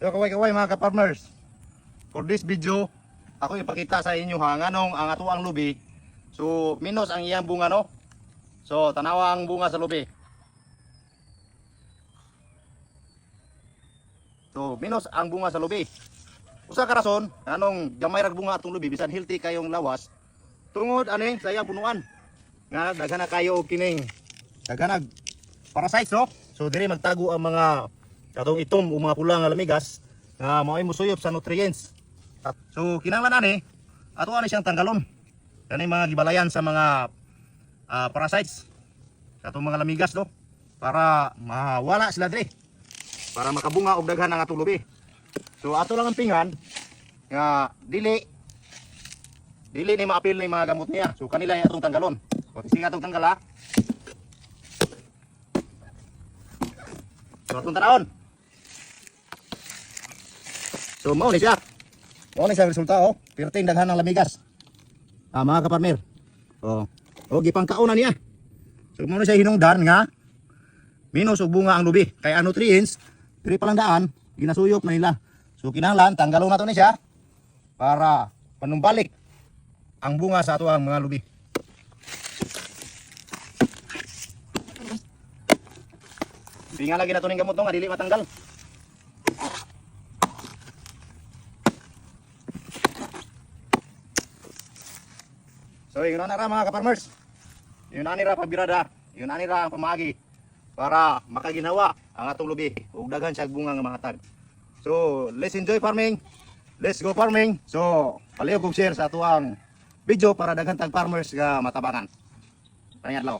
So kaway-kaway mga ka-farmers. For this video, ako ipakita sa inyo ha nganong ang ato ang lubi. So minus ang iyang bunga no. So tanawa ang bunga sa lubi. So minus ang bunga sa lubi. Usa ka rason nganong gamay rag bunga atong lubi bisan healthy kayong lawas. Tungod ani sa iyang punuan. Nga daghan na kayo og kining daghan parasites no. So diri magtago ang mga katong itom o mga pula nga lamigas nga mao'y musuyop sa nutrients. So kinahanglan ani ato ani siyang tanggalon. Kani mga gibalayan sa mga parasites sa atong mga lamigas no para mawala sila diri. Para makabunga og daghan ang atong lubi. So ato lang ang pingan nga dili ni maapil ni mga gamot niya. So kanila ay atong tanggalon. O sige atong tanggal ha. So atong tanaon. So mao ni siya. Mao ni siya resulta oh. Perting daghan ng lamigas. Mga kaparmer. O gipangkaon na niya. So mao ni siya hinungdan nga minus og bunga ang lubi. Kaya ang nutrients diri pa lang daan ginasuyop na nila. So kinahanglan tanggalon nato ni siya para panumbalik ang bunga sa ato ang mga lubi. Pinga lagi nato ning gamot nga dili matanggal. So yun na ra mga ka-farmers. Yun ani ra pabirada, yun ani ra ang pamagi para makaginawa ang atong lubi ug daghan siya bunga nga mahatag. So let's enjoy farming. Let's go farming. So palihog og share sa ato ang video para daghan tag farmers nga matabangan. Kanyadlaw.